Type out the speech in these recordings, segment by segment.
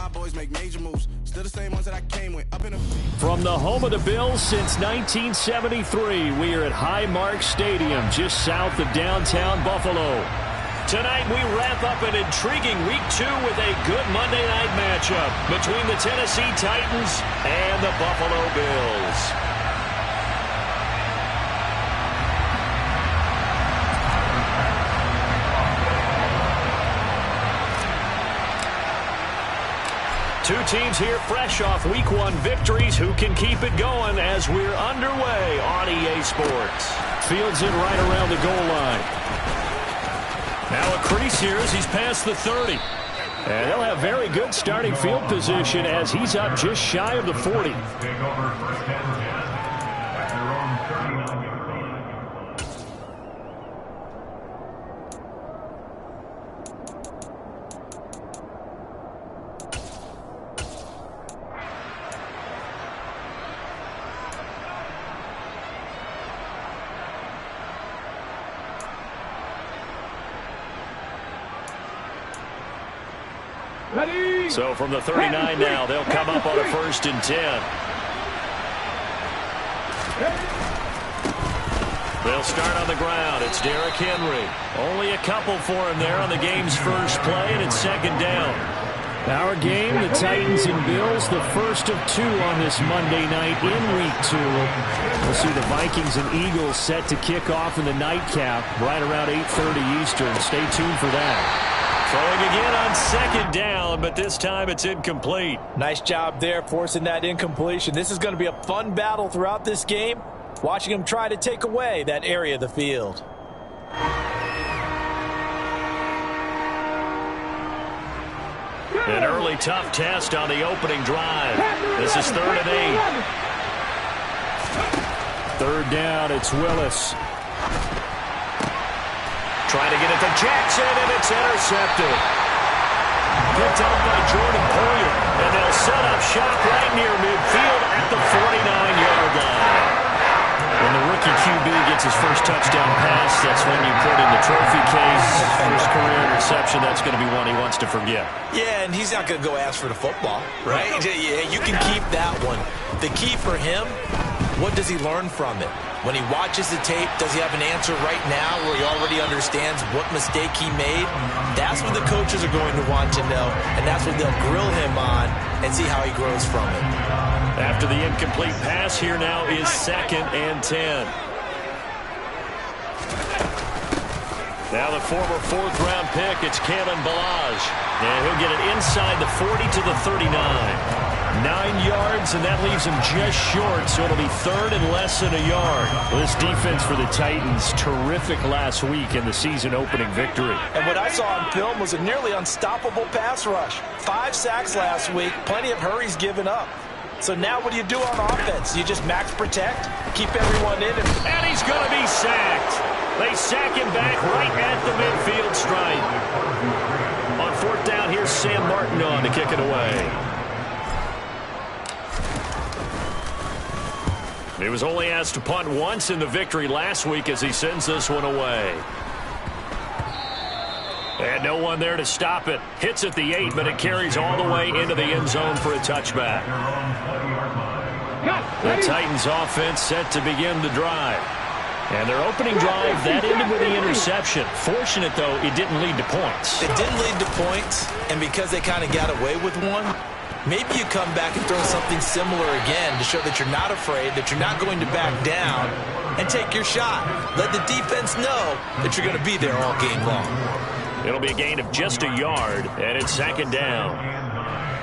my boys make major moves. Still the same ones that I came with. Up in the... From the home of the Bills since 1973, we are at Highmark Stadium, just south of downtown Buffalo. Tonight, we wrap up an intriguing Week 2 with a good Monday night matchup between the Tennessee Titans and the Buffalo Bills. Two teams here fresh off Week 1 victories. Who can keep it going as we're underway on EA Sports? Fields it right around the goal line. Now a crease here as he's past the 30. And they'll have very good starting field position as he's up just shy of the 40. So from the 39 now, they'll come up on a 1st and 10. They'll start on the ground. It's Derrick Henry. Only a couple for him there on the game's first play, and it's 2nd down. Our game, the Titans and Bills, the first of 2 on this Monday night in Week 2. We'll see the Vikings and Eagles set to kick off in the nightcap right around 8:30 Eastern. Stay tuned for that. Throwing again on 2nd down, but this time it's incomplete. Nice job there forcing that incompletion. This is going to be a fun battle throughout this game, watching him try to take away that area of the field. An early tough test on the opening drive. This is 3rd and 8. 3rd down, it's Willis. Trying to get it to Jackson, and it's intercepted. Picked up by Jordan Poyer, and they'll set up shop right near midfield at the 49-yard line. When the rookie QB gets his first touchdown pass, that's when you put in the trophy case. First career interception, that's going to be one he wants to forget. Yeah, and he's not going to go ask for the football, right? Yeah, you can keep that one. The key for him, what does he learn from it? When he watches the tape, does he have an answer right now where he already understands what mistake he made? That's what the coaches are going to want to know, and that's what they'll grill him on and see how he grows from it. After the incomplete pass, here now is 2nd and 10. Now the former 4th-round pick, it's Kalen Ballage. And he'll get it inside the 40 to the 39. 9 yards, and that leaves him just short, so it'll be 3rd and less than a yard. Well, this defense for the Titans, terrific last week in the season-opening victory. And what I saw on film was a nearly unstoppable pass rush. 5 sacks last week, plenty of hurries given up. So now what do you do on offense? You just max protect, keep everyone in. And he's going to be sacked. They sack him back right at the midfield stripe. On 4th down, here's Sam Martin on to kick it away. He was only asked to punt once in the victory last week as he sends this one away. And no one there to stop it. Hits at the 8, but it carries all the way into the end zone for a touchback. The Titans offense set to begin the drive. And their opening drive, that ended with the interception. Fortunate, though, it didn't lead to points. It didn't lead to points, and because they kind of got away with one, maybe you come back and throw something similar again to show that you're not afraid, that you're not going to back down, and take your shot. Let the defense know that you're going to be there all game long. It'll be a gain of just a yard, and it's 2nd down.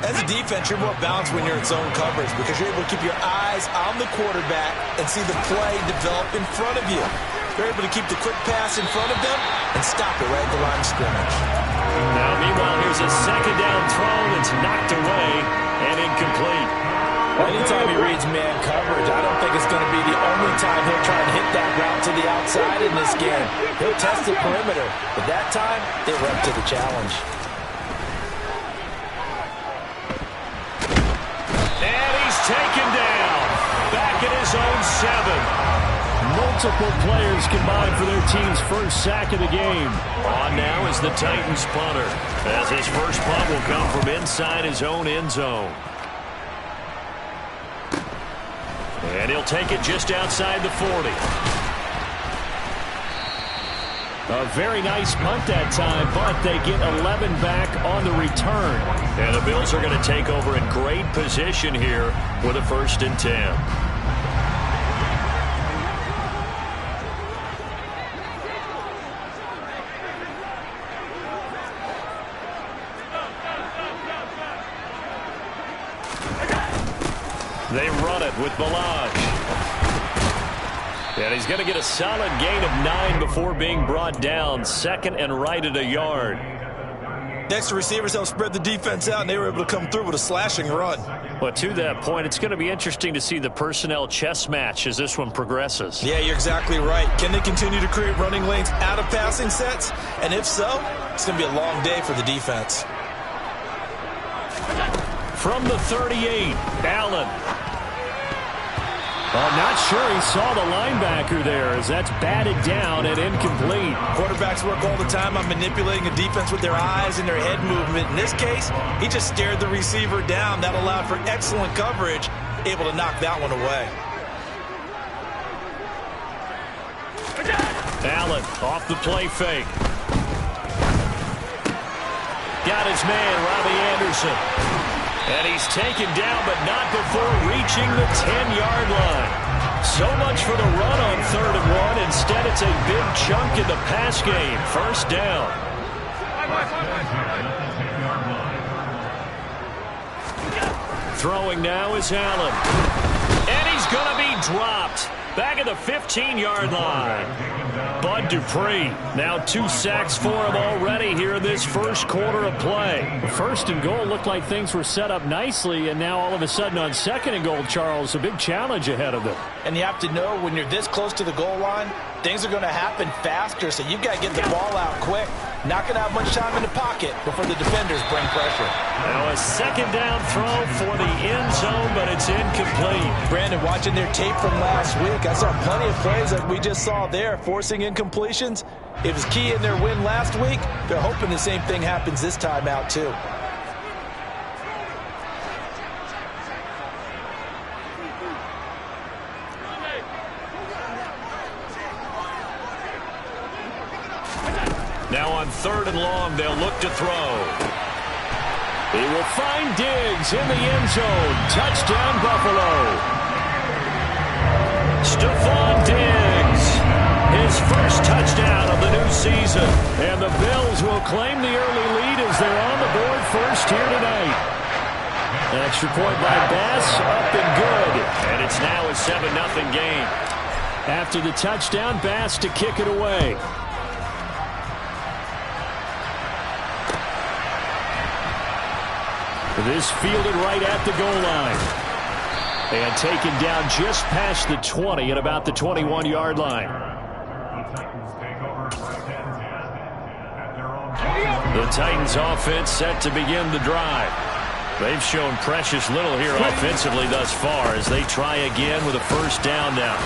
As a defense, you're more balanced when you're in zone coverage because you're able to keep your eyes on the quarterback and see the play develop in front of you. You're able to keep the quick pass in front of them and stop it right at the line of scrimmage. Now, meanwhile, here's a 2nd down throw that's knocked away and incomplete. Anytime he reads man coverage, I don't think it's going to be the only time he'll try and hit that route to the outside in this game. He'll test the perimeter, but that time, they were up to the challenge. And he's taken down. Back at his own 7. multiple players combined for their team's first sack of the game. On now is the Titans punter, as his first punt will come from inside his own end zone. And he'll take it just outside the 40. A very nice punt that time, but they get 11 back on the return. And the Bills are going to take over in great position here with a 1st and 10. They run it with Ballage. And he's going to get a solid gain of 9 before being brought down. 2nd and right at a yard. Next, the receivers helped spread the defense out, and they were able to come through with a slashing run. Well, to that point, it's going to be interesting to see the personnel chess match as this one progresses. Yeah, you're exactly right. Can they continue to create running lanes out of passing sets? And if so, it's going to be a long day for the defense. From the 38, Allen. Well, not sure he saw the linebacker there, as that's batted down and incomplete. Quarterbacks work all the time on manipulating a defense with their eyes and their head movement. In this case, he just stared the receiver down. That allowed for excellent coverage, able to knock that one away. Allen off the play fake. Got his man, Robbie Anderson. And he's taken down, but not before reaching the 10-yard line. So much for the run on 3rd and 1. Instead, it's a big chunk in the pass game. 1st down. Throwing now is Allen. And he's going to be dropped. Back at the 15-yard line. Bud Dupree, now 2 sacks for him already here in this first quarter of play. 1st and goal looked like things were set up nicely, and now all of a sudden on 2nd and goal, Charles, a big challenge ahead of them. And you have to know when you're this close to the goal line, things are going to happen faster, so you've got to get the ball out quick. Not going to have much time in the pocket before the defenders bring pressure. Now a 2nd down throw for the end zone, but it's incomplete. Brandon, watching their tape from last week, I saw plenty of plays like we just saw there, forcing incompletions. It was key in their win last week. They're hoping the same thing happens this time out, too. Now on 3rd and long, they'll look to throw. He will find Diggs in the end zone. Touchdown, Buffalo. Stephon Diggs, his first touchdown of the new season. And the Bills will claim the early lead as they're on the board first here tonight. An extra point by Bass, up and good. And it's now a 7-0 game. After the touchdown, Bass to kick it away. This fielded right at the goal line. And taken down just past the 20 at about the 21-yard line. The Titans offense set to begin the drive. They've shown precious little here offensively thus far as they try again with a 1st down now.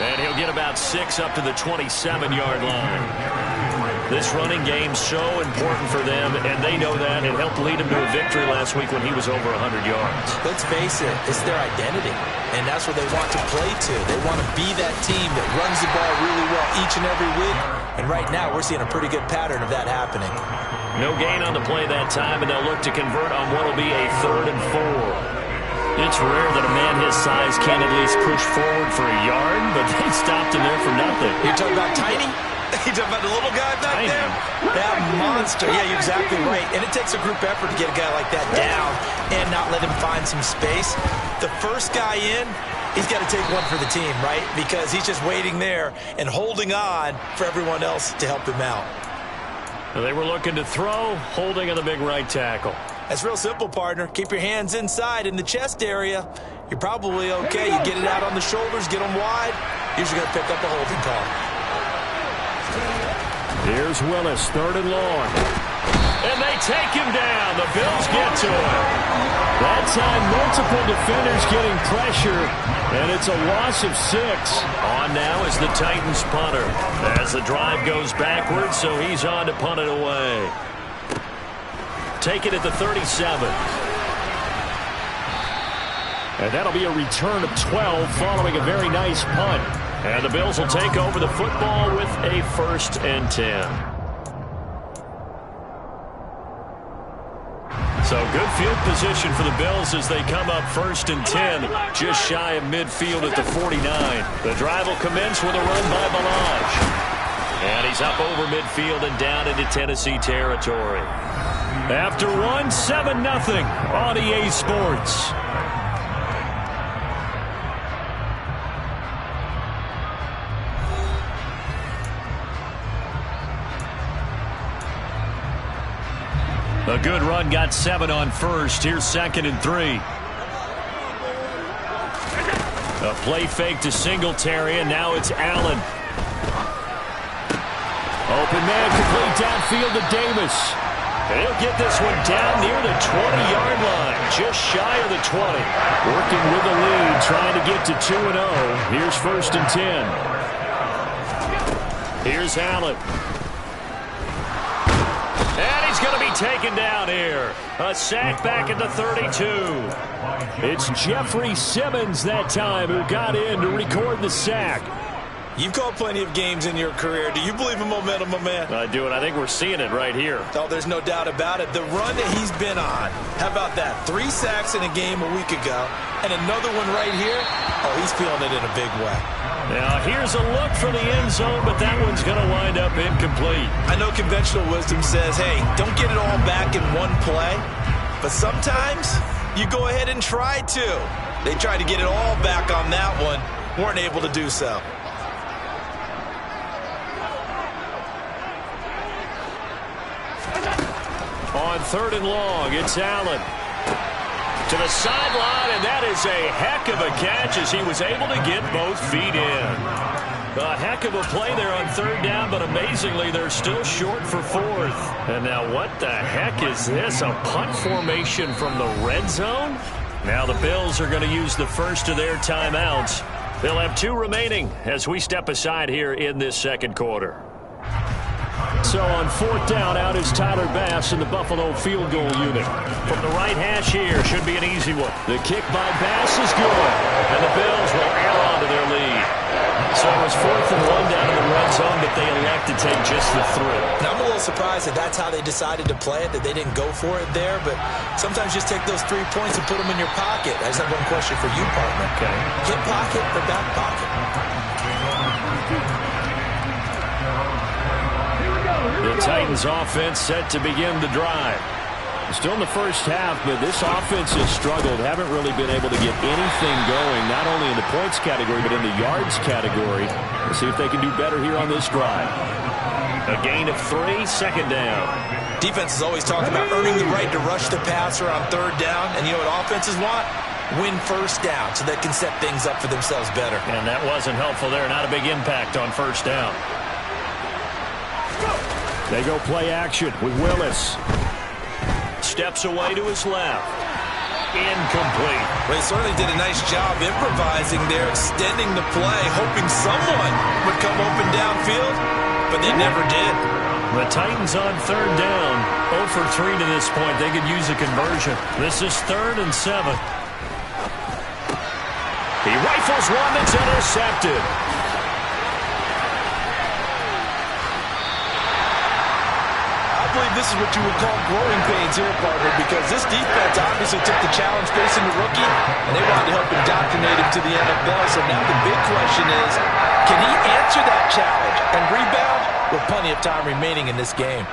And he'll get about 6 up to the 27-yard line. This running game's so important for them, and they know that. It helped lead them to a victory last week when he was over 100 yards. Let's face it, it's their identity, and that's what they want to play to. They want to be that team that runs the ball really well each and every week, and right now we're seeing a pretty good pattern of that happening. No gain on the play that time, and they'll look to convert on what will be a 3rd and 4. It's rare that a man his size can't at least push forward for a yard, but they stopped him there for nothing. You're talking about tiny? You're talking about the little guy back there? That monster. Yeah, you're exactly right. And it takes a group effort to get a guy like that down and not let him find some space. The first guy in, he's got to take one for the team, right? Because he's just waiting there and holding on for everyone else to help him out. They were looking to throw, holding on the big right tackle. That's real simple, partner. Keep your hands inside in the chest area. You're probably okay. You get it out on the shoulders, get them wide. Usually going to pick up a holding call. Here's Willis, 3rd and long. And they take him down. The Bills get to him. That time, multiple defenders getting pressure, and it's a loss of 6. On now is the Titans punter. As the drive goes backwards, so he's on to punt it away. Take it at the 37. And that'll be a return of 12 following a very nice punt. And the Bills will take over the football with a 1st and 10. So good field position for the Bills as they come up 1st and 10, just shy of midfield at the 49. The drive will commence with a run by Ballage. And he's up over midfield and down into Tennessee territory. After one, 7-0 on EA Sports. A good run, got 7 on first. Here's 2nd and 3. A play fake to Singletary, and now it's Allen. Open man, complete downfield to Davis. And he'll get this one down near the 20-yard line, just shy of the 20. Working with the lead, trying to get to 2-0. Here's 1st and 10. Here's Allen. And he's going to be taken down here. A sack back at the 32. It's Jeffrey Simmons that time who got in to record the sack. You've called plenty of games in your career. Do you believe in momentum, my man? I do, and I think we're seeing it right here. Oh, there's no doubt about it. The run that he's been on. How about that? 3 sacks in a game a week ago, and another one right here. Oh, he's feeling it in a big way. Now, here's a look for the end zone, but that one's going to wind up incomplete. I know conventional wisdom says, hey, don't get it all back in one play, but sometimes you go ahead and try to. They tried to get it all back on that one, weren't able to do so. On 3rd and long, it's Allen. To the sideline, and that is a heck of a catch as he was able to get both feet in. A heck of a play there on 3rd down, but amazingly, they're still short for 4th. And now what the heck is this? A punt formation from the red zone? Now the Bills are going to use the first of their timeouts. They'll have 2 remaining as we step aside here in this 2nd quarter. So on 4th down, out is Tyler Bass in the Buffalo field goal unit. From the right hash here, should be an easy one. The kick by Bass is good, and the Bills will air on to their lead. So it was 4th and 1 down in the red zone, but they elect to take just the 3. Now, I'm a little surprised that that's how they decided to play it, that they didn't go for it there, but sometimes just take those 3 points and put them in your pocket. I just have one question for you, partner. Okay. Hip pocket or back pocket? The Titans offense set to begin the drive. Still in the first half, but this offense has struggled. Haven't really been able to get anything going, not only in the points category, but in the yards category. We'll see if they can do better here on this drive. A gain of 3, 2nd down. Defense is always talking about earning the right to rush the passer on 3rd down. And you know what offenses want? Win 1st down so they can set things up for themselves better. And that wasn't helpful there. Not a big impact on 1st down. They go play action with Willis. Steps away to his left. Incomplete. Well, he certainly did a nice job improvising there, extending the play, hoping someone would come open downfield, but they never did. The Titans on 3rd down. 0 for 3 to this point. They could use a conversion. This is 3rd and 7. He rifles one that's intercepted. I believe this is what you would call growing pains here, partner, because this defense obviously took the challenge facing the rookie, and they wanted to help indoctrinate him to the NFL. So now the big question is, can he answer that challenge and rebound with plenty of time remaining in this game?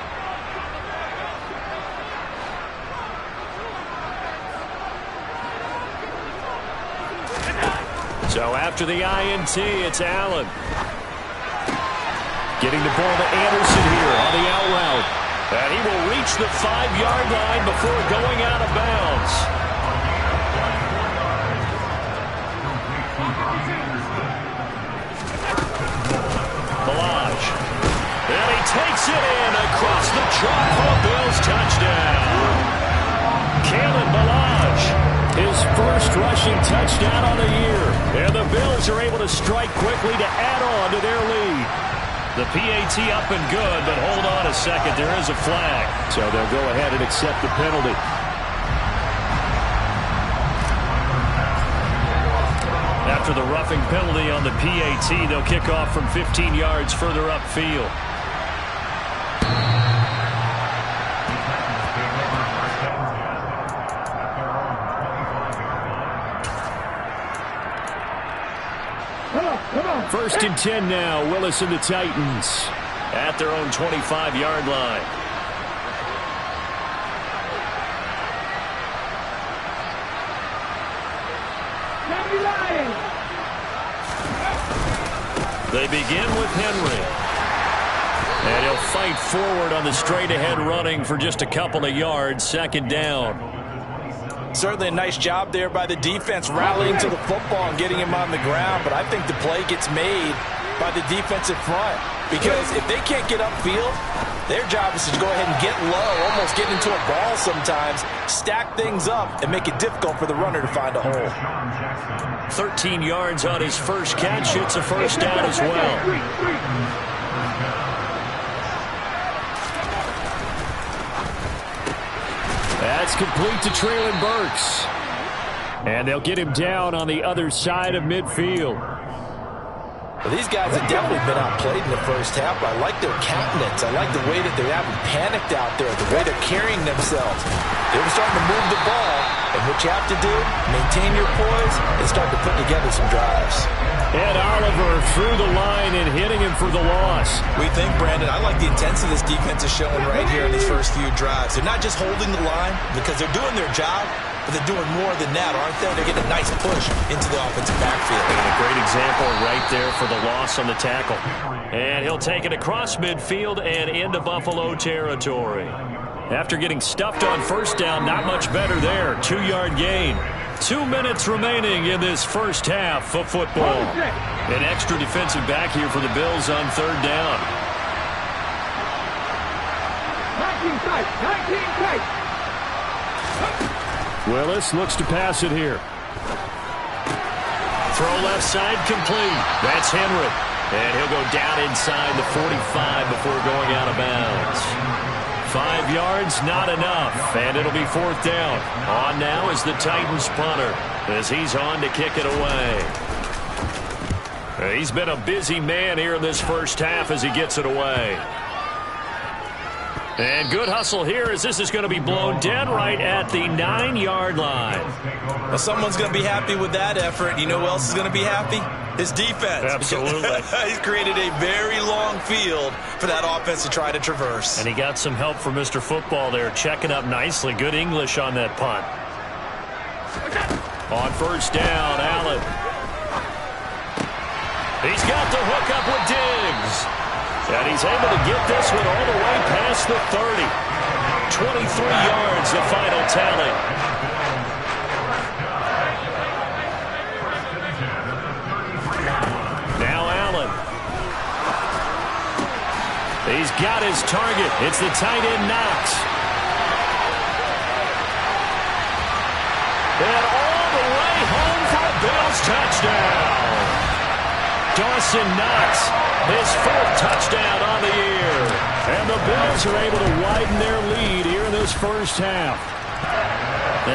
So after the INT, it's Allen. Getting the ball to Anderson here on the out route. And he will reach the 5-yard line before going out of bounds. Ballage. And he takes it in across the chalk for a Bills touchdown. Kalen Ballage first rushing touchdown on the year. And the Bills are able to strike quickly to add on to their lead. The PAT up and good, but hold on a second. There is a flag. So they'll go ahead and accept the penalty. After the roughing penalty on the PAT, they'll kick off from 15 yards further upfield. First and 10 now. Willis and the Titans at their own 25-yard line. They begin with Henry. And he'll fight forward on the straight-ahead running for just a couple of yards. Second down. Certainly a nice job there by the defense rallying to the football and getting him on the ground. But I think the play gets made by the defensive front. Because if they can't get upfield, their job is to go ahead and get low, almost get into a ball sometimes, stack things up, and make it difficult for the runner to find a hole. 13 yards on his first catch. It's a first down as well. That's complete to Treylon Burks. And they'll get him down on the other side of midfield. Well, these guys have definitely been outplayed in the first half, but I like their countenance. I like the way that they haven't panicked out there, the way they're carrying themselves. They're starting to move the ball, and what you have to do, maintain your poise and start to put together some drives. Ed Oliver through the line and hitting him for the loss. We think, Brandon, I like the intensity this defense is showing right here in these first few drives. They're not just holding the line because they're doing their job, but they're doing more than that, aren't they? They're getting a nice push into the offensive backfield. And a great example right there for the loss on the tackle. And he'll take it across midfield and into Buffalo territory. After getting stuffed on first down, not much better there. 2-yard gain. 2 minutes remaining in this first half of football. An extra defensive back here for the Bills on third down. 19 tight. Willis looks to pass it here. Throw left side complete. That's Henry. And he'll go down inside the 45 before going out of bounds. 5 yards, not enough. And it'll be fourth down. On now is the Titans punter as he's on to kick it away. He's been a busy man here in this first half as he gets it away. And good hustle here as this is going to be blown dead right at the 9-yard line. Well, someone's going to be happy with that effort. You know who else is going to be happy? His defense. Absolutely. He's created a very long field for that offense to try to traverse. And he got some help from Mr. Football there, checking up nicely. Good English on that punt. On first down, Allen. He's got the hook up with Diggs. And he's able to get this one all the way past the 30. 23 yards, the final tally. Now Allen. He's got his target. It's the tight end Knox. And all the way home for a Bills touchdown. Dawson Knox, his fourth touchdown on the year. And the Bills are able to widen their lead here in this first half.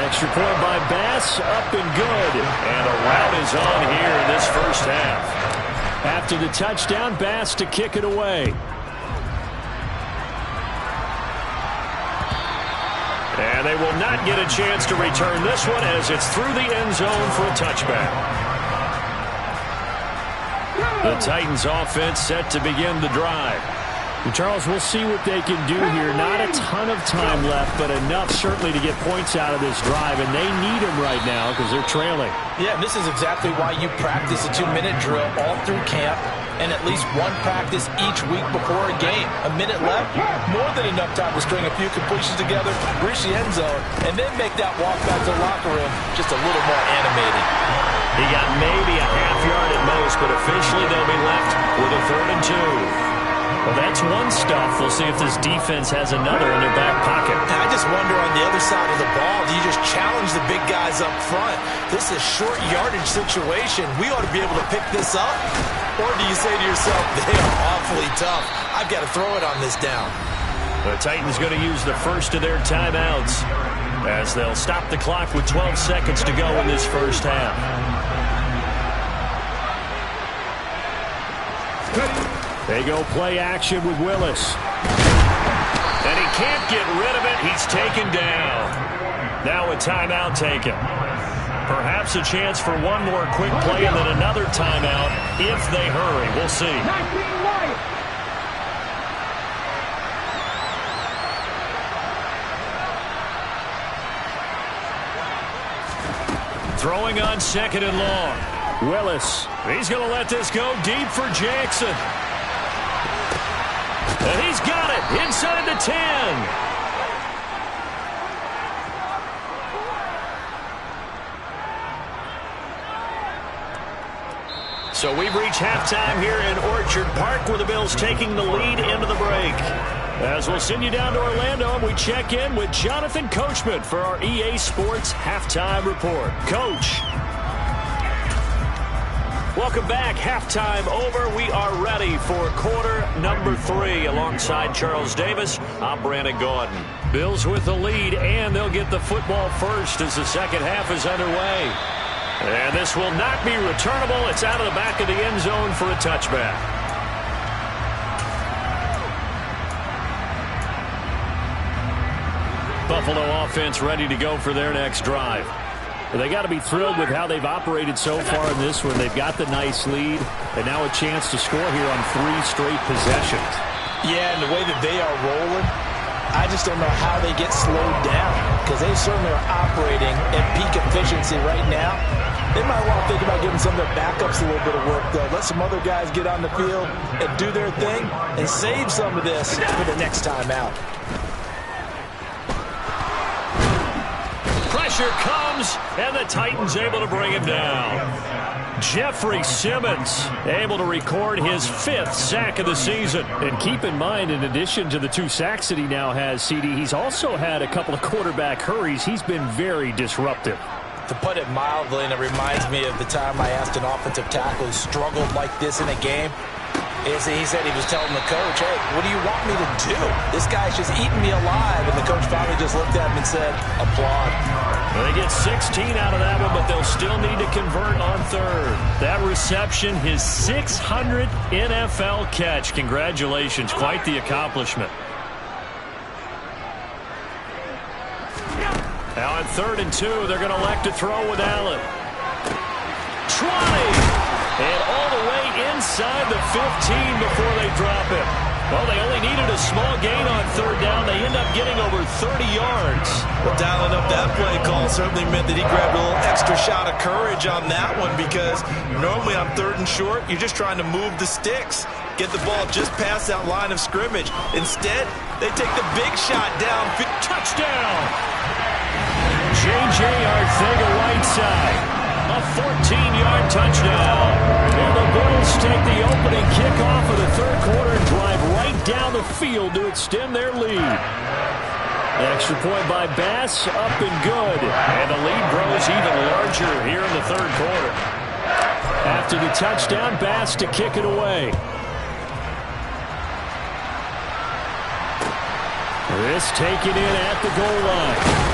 Extra point by Bass, up and good. And a rout is on here in this first half. After the touchdown, Bass to kick it away. And they will not get a chance to return this one as it's through the end zone for a touchback. The Titans offense set to begin the drive. And Charles, we'll see what they can do here. Not a ton of time left, but enough certainly to get points out of this drive. And they need them right now because they're trailing. Yeah, and this is exactly why you practice a 2-minute drill all through camp and at least one practice each week before a game. A minute left, more than enough time to string a few completions together, reach the end zone, and then make that walk back to the locker room just a little more animated. He got maybe a half yard at most, but officially they'll be left with a 3rd and 2. Well, that's one stuff. We'll see if this defense has another in their back pocket. I just wonder on the other side of the ball, do you just challenge the big guys up front? This is a short yardage situation. We ought to be able to pick this up. Or do you say to yourself, they are awfully tough. I've got to throw it on this down. The Titans going to use the first of their timeouts as they'll stop the clock with 12 seconds to go in this first half. They go play action with Willis. And he can't get rid of it. He's taken down. Now a timeout taken. Perhaps a chance for one more quick play and then another timeout if they hurry. We'll see. Throwing on second and long. Willis. He's going to let this go deep for Jackson. And he's got it inside the 10. So we've reached halftime here in Orchard Park where the Bills taking the lead into the break. As we'll send you down to Orlando and we check in with Jonathan Coachman for our EA Sports Halftime Report. Coach. Welcome back. Halftime over. We are ready for quarter number 3. Alongside Charles Davis, I'm Brandon Gaudin. Bills with the lead, and they'll get the football first as the second half is underway. And this will not be returnable. It's out of the back of the end zone for a touchback. Buffalo offense ready to go for their next drive. They got to be thrilled with how they've operated so far in this one. They've got the nice lead, and now a chance to score here on 3 straight possessions. Yeah, and the way that they are rolling, I just don't know how they get slowed down because they certainly are operating at peak efficiency right now. They might want to think about giving some of their backups a little bit of work, though. Let some other guys get on the field and do their thing and save some of this for the next time out. Pressure comes, and the Titans able to bring him down. Jeffrey Simmons able to record his 5th sack of the season. And keep in mind, in addition to the 2 sacks that he now has, CD, he's also had a couple of quarterback hurries. He's been very disruptive. To put it mildly, and it reminds me of the time I asked an offensive tackle who struggled like this in a game, he said he was telling the coach, hey, what do you want me to do? This guy's just eating me alive. And the coach finally just looked at him and said, applaud. Well, they get 16 out of that one, but they'll still need to convert on 3rd. That reception, his 600th NFL catch. Congratulations. Quite the accomplishment. Now on 3rd and 2, they're going to elect to throw with Allen. 20! And all the way inside the 15 before they drop it. Well, they only needed a small gain on 3rd down. They end up getting over 30 yards. Well, dialing up that play call certainly meant that he grabbed a little extra shot of courage on that one because normally on 3rd and short, you're just trying to move the sticks. Get the ball just past that line of scrimmage. Instead, they take the big shot down. Touchdown! J.J. Arcega-Whiteside. A 14-yard touchdown. And the Bills take the opening kickoff of the 3rd quarter and drive right down the field to extend their lead. Extra point by Bass, up and good. And the lead grows even larger here in the 3rd quarter. After the touchdown, Bass to kick it away. This taken in at the goal line.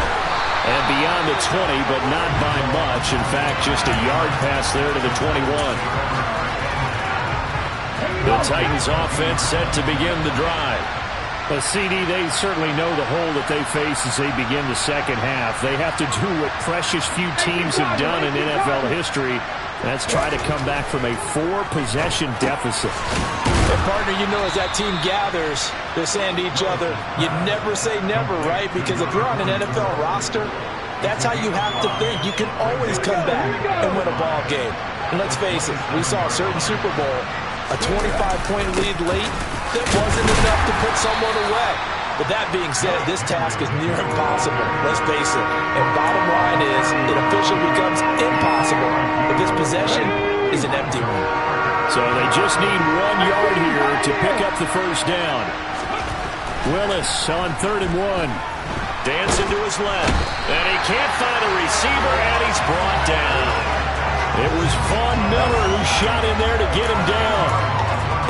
And beyond the 20, but not by much. In fact, just a yard pass there to the 21. The Titans offense set to begin the drive. CD, they certainly know the hole that they face as they begin the second half. They have to do what precious few teams have done in NFL history. That's try to come back from a 4-possession deficit. And partner, you know, as that team gathers, they're saying to each other, you never say never, right? Because if you're on an NFL roster, that's how you have to think. You can always come back and win a ball game. And let's face it, we saw a certain Super Bowl, a 25-point lead late that wasn't enough to put someone away. But that being said, this task is near impossible. Let's face it. And bottom line is, it officially becomes impossible if this possession is an empty one. So they just need 1 yard here to pick up the first down. Willis on 3rd and 1. Dancing to his left. And he can't find a receiver, and he's brought down. It was Von Miller who shot in there to get him down.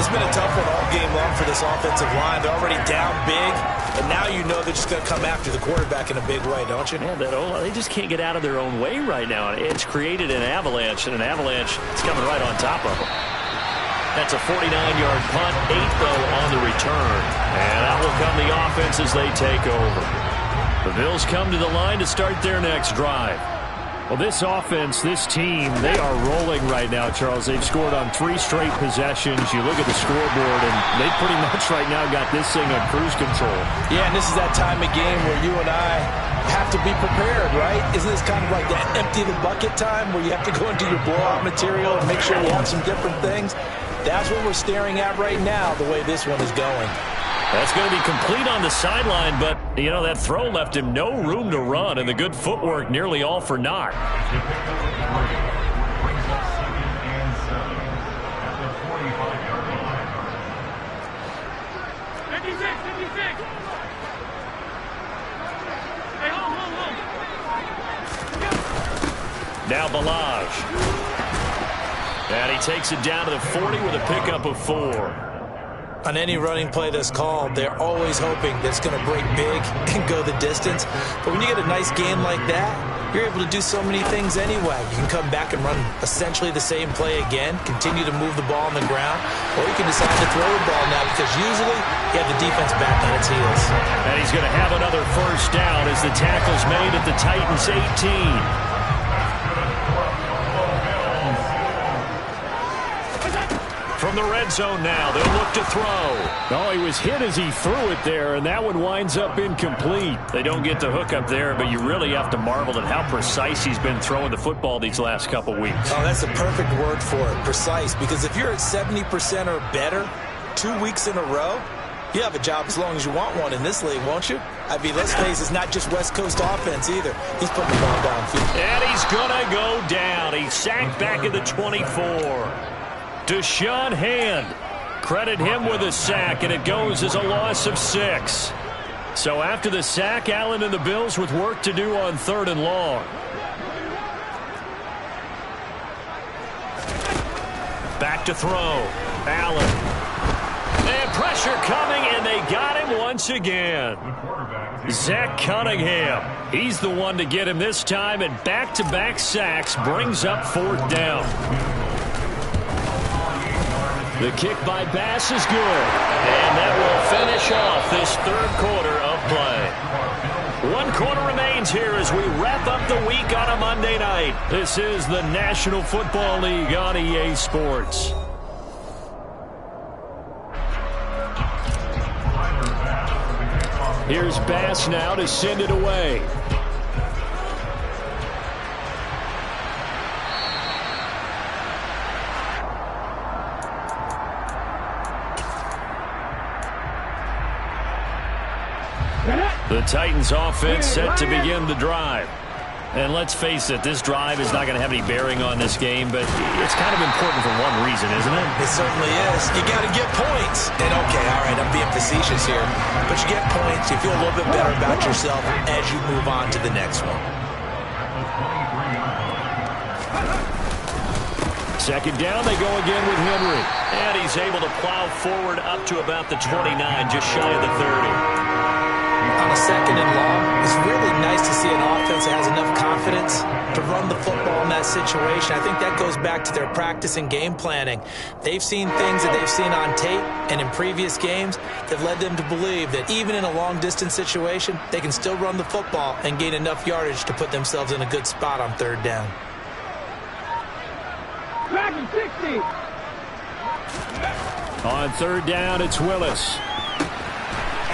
It's been a tough one all game long for this offensive line. They're already down big, and now you know they're just going to come after the quarterback in a big way, don't you? Yeah, they just can't get out of their own way right now. It's created an avalanche, and an avalanche is coming right on top of them. That's a 49-yard punt, 8, though, on the return. And that will come the offense as they take over. The Bills come to the line to start their next drive. Well, this offense, this team, they are rolling right now, Charles. They've scored on 3 straight possessions. You look at the scoreboard, and they pretty much right now got this thing on cruise control. Yeah, and this is that time of game where you and I have to be prepared, right? Isn't this kind of like that empty the bucket time where you have to go into your blowout material and make sure you have some different things? That's what we're staring at right now, the way this one is going. That's going to be complete on the sideline, but, you know, that throw left him no room to run, and the good footwork nearly all for naught. Now Balaj. And he takes it down to the 40 with a pickup of 4. On any running play that's called, they're always hoping that it's going to break big and go the distance. But when you get a nice game like that, you're able to do so many things anyway. You can come back and run essentially the same play again, continue to move the ball on the ground, or you can decide to throw the ball now because usually you have the defense back on its heels. And he's going to have another first down as the tackle's made at the Titans' 18. From the red zone now, they'll look to throw. Oh, he was hit as he threw it there, and that one winds up incomplete. They don't get the hook up there, but you really have to marvel at how precise he's been throwing the football these last couple weeks. Oh, that's a perfect word for it, precise, because if you're at 70% or better 2 weeks in a row, you have a job as long as you want one in this league, won't you? I mean, let's face it, it's not just West Coast offense either. He's putting the ball downfield. And he's going to go down. He's sacked back at the 24. Deshaun Hand, credit him with a sack, and it goes as a loss of 6. So after the sack, Allen and the Bills with work to do on 3rd and long. Back to throw. Allen. And pressure coming, and they got him once again. Zach Cunningham. He's the one to get him this time, and back-to-back sacks brings up 4th down. The kick by Bass is good. And that will finish off this 3rd quarter of play. 1 quarter remains here as we wrap up the week on a Monday night. This is the National Football League on EA Sports. Here's Bass now to send it away. The Titans offense set to begin the drive. And let's face it, this drive is not going to have any bearing on this game, but it's kind of important for one reason, isn't it? It certainly is. You got to get points. And okay, all right, I'm being facetious here, but you get points, you feel a little bit better about yourself as you move on to the next one. 2nd down, they go again with Henry. And he's able to plow forward up to about the 29, just shy of the 30. On a 2nd and long, it's really nice to see an offense that has enough confidence to run the football in that situation. I think that goes back to their practice and game planning. They've seen things that they've seen on tape and in previous games that led them to believe that even in a long-distance situation, they can still run the football and gain enough yardage to put themselves in a good spot on 3rd down. 60. On 3rd down, it's Willis.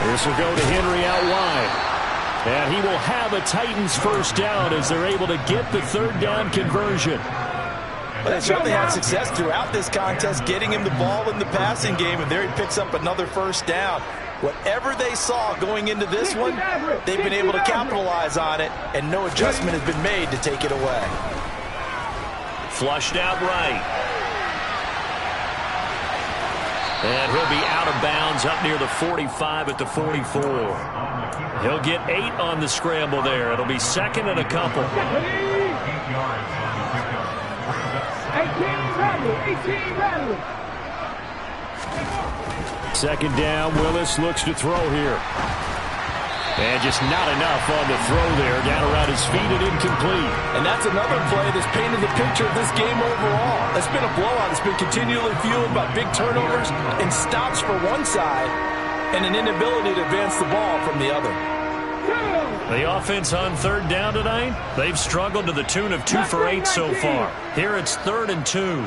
This will go to Henry out wide. And he will have a Titans first down as they're able to get the 3rd down conversion. Well, they certainly had success throughout this contest, getting him the ball in the passing game, and there he picks up another first down. Whatever they saw going into this one, they've been able to capitalize on it, and no adjustment has been made to take it away. Flushed out right. And he'll be out of bounds up near the 45 at the 44. He'll get 8 on the scramble there. It'll be second and a couple. 18 rattle. Second down, Willis looks to throw here. And just not enough on the throw there. Down around his feet and incomplete. And that's another play that's painted the picture of this game overall. It's been a blowout. It's been continually fueled by big turnovers and stops for one side and an inability to advance the ball from the other. The offense on third down tonight, they've struggled to the tune of 2 for 8 so far. Here it's 3rd and 2.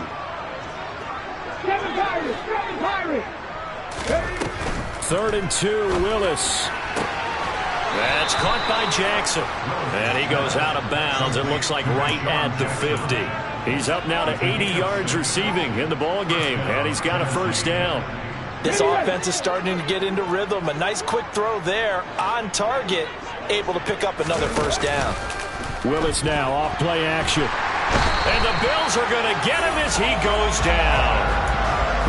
3rd and 2, Willis. That's caught by Jackson. And he goes out of bounds. It looks like right at the 50. He's up now to 80 yards receiving in the ball game, and he's got a first down. This offense is starting to get into rhythm. A nice quick throw there on target, able to pick up another first down. Willis now off play action. And the Bills are going to get him as he goes down.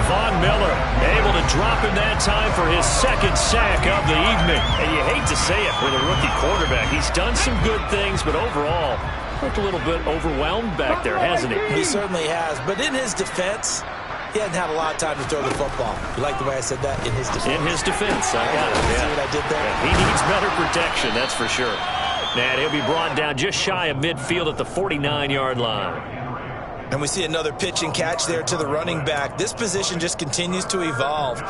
Von Miller able to drop him that time for his second sack of the evening. And you hate to say it with a rookie quarterback. He's done some good things, but overall, looked a little bit overwhelmed back there, hasn't he? He certainly has. But in his defense, he hasn't had a lot of time to throw the football. You like the way I said that? In his defense. In his defense. I got it. See what I did there? Yeah, he needs better protection, that's for sure. And he'll be brought down just shy of midfield at the 49-yard line. And we see another pitch and catch there to the running back. This position just continues to evolve.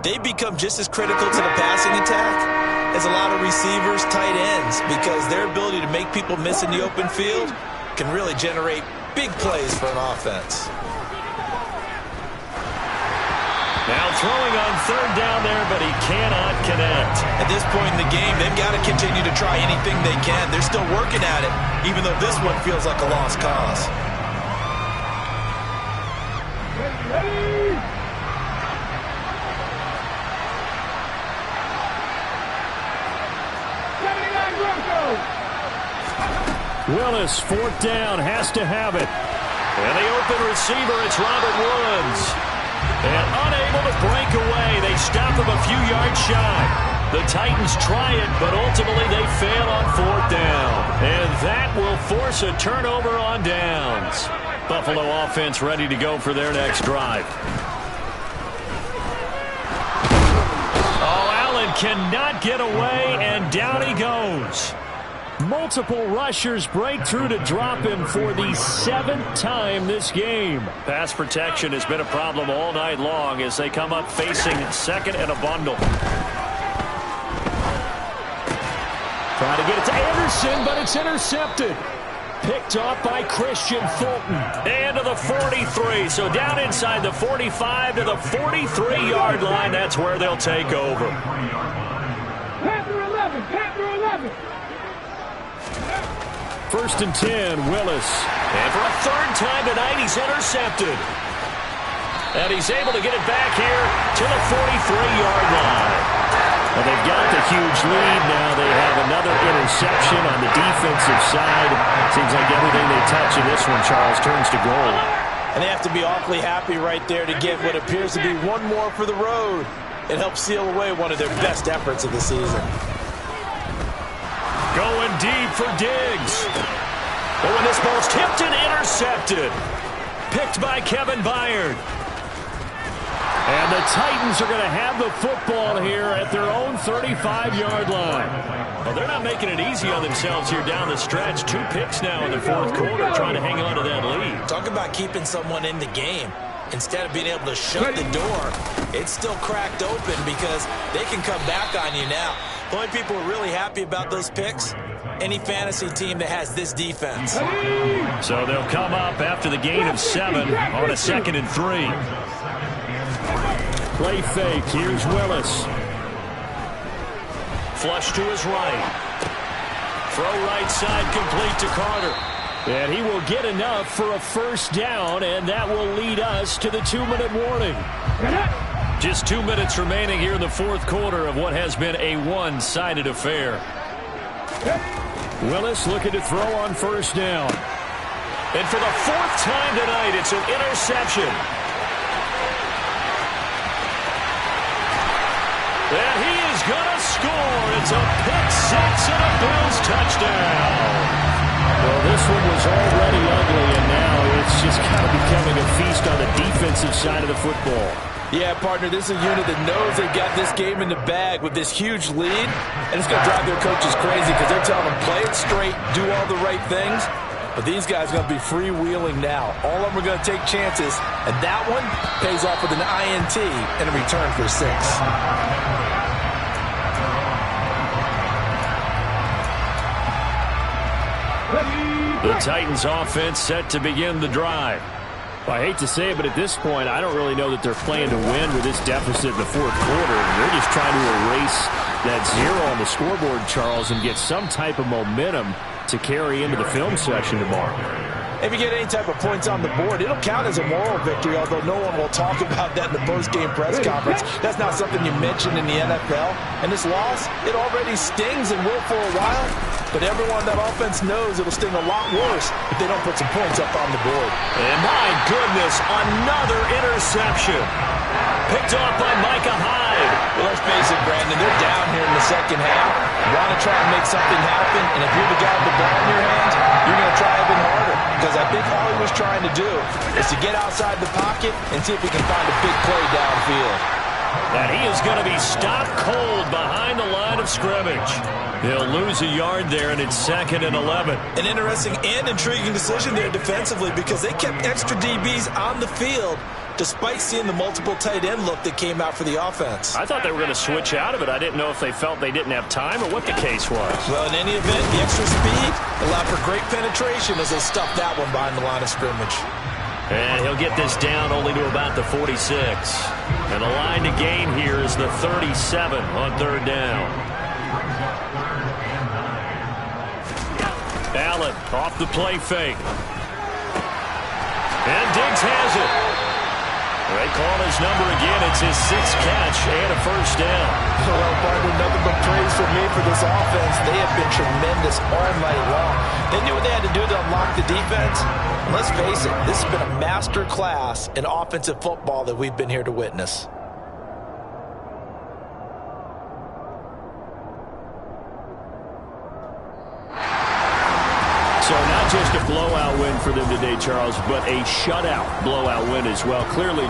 They become just as critical to the passing attack as a lot of receivers, tight ends, because their ability to make people miss in the open field can really generate big plays for an offense. Now throwing on third down there, but he cannot connect. At this point in the game, they've got to continue to try anything they can. They're still working at it, even though this one feels like a lost cause. Willis, 4th down, has to have it. And the open receiver, it's Robert Woods. And unable to break away, they stop him a few yards shy. The Titans try it, but ultimately they fail on 4th down. And that will force a turnover on downs. Buffalo offense ready to go for their next drive. Oh, Allen cannot get away, and down he goes. Multiple rushers break through to drop him for the 7th time this game. Pass protection has been a problem all night long as they come up facing second and a bundle. Trying to get it to Anderson, but it's intercepted. Picked off by Christian Fulton. And to the 43. So down inside the 45 to the 43-yard line. That's where they'll take over. Panther 11. Panther 11. 1st and 10, Willis. And for a 3rd time tonight, he's intercepted. And he's able to get it back here to the 43-yard line. Well, they've got the huge lead now. They have another interception on the defensive side. Seems like everything they touch in this one, Charles, turns to gold. And they have to be awfully happy right there to get what appears to be one more for the road. It helps seal away one of their best efforts of the season. Going deep for Diggs. Oh, and this ball's tipped and intercepted. Picked by Kevin Byard. And the Titans are going to have the football here at their own 35-yard line. Well, they're not making it easy on themselves here down the stretch. 2 picks now in the 4th quarter trying to hang on to that lead. Talk about keeping someone in the game. Instead of being able to shut the door, it's still cracked open because they can come back on you now. The only people who are really happy about those picks, any fantasy team that has this defense. So they'll come up after the gain of 7 on a 2nd and 3. Play fake. Here's Willis. Flush to his right. Throw right side complete to Carter. And he will get enough for a first down, and that will lead us to the 2-minute warning. Just 2 minutes remaining here in the 4th quarter of what has been a one-sided affair. Willis looking to throw on first down. And for the 4th time tonight, it's an interception. And he is going to score. It's a pick six and a Bills touchdown. Well, this one was already ugly, and now it's just kind of becoming a feast on the defensive side of the football. Yeah, partner, this is a unit that knows they got this game in the bag with this huge lead, and it's going to drive their coaches crazy because they're telling them play it straight, do all the right things. But these guys are going to be freewheeling now. All of them are going to take chances, and that one pays off with an INT and a return for 6. The Titans offense set to begin the drive. Well, I hate to say it, but at this point, I don't really know that they're playing to win with this deficit in the fourth quarter. They're just trying to erase that 0 on the scoreboard, Charles, and get some type of momentum to carry into the film session tomorrow. If you get any type of points on the board, it'll count as a moral victory, although no one will talk about that in the post-game press conference. That's not something you mention in the NFL. And this loss, it already stings and will for a while, but everyone on that offense knows it'll sting a lot worse if they don't put some points up on the board. And my goodness, another interception. Picked off by Micah Hyde. Well, let's face it, Brandon, they're down here in the second half. You want to try and make something happen, and if you're the guy with the ball in your hands, you're going to try even harder. Because I think all he was trying to do is to get outside the pocket and see if he can find a big play downfield. And he is going to be stopped cold behind the line of scrimmage. He'll lose a yard there, and it's 2nd and 11. An interesting and intriguing decision there defensively because they kept extra DBs on the field despite seeing the multiple tight end look that came out for the offense. I thought they were going to switch out of it. I didn't know if they felt they didn't have time or what the case was. Well, in any event, the extra speed allowed for great penetration as they stuffed that one behind the line of scrimmage. And he'll get this down only to about the 46. And the line to gain here is the 37 on 3rd down. Allen off the play fake. And Diggs has it. They call his number again. It's his 6th catch and a 1st down. Well, partner, nothing but praise for me for this offense. They have been tremendous all night long. They knew what they had to do to unlock the defense. And let's face it, this has been a master class in offensive football that we've been here to witness. So not just a blowout win for them today, Charles, but a shutout blowout win as well. Clearly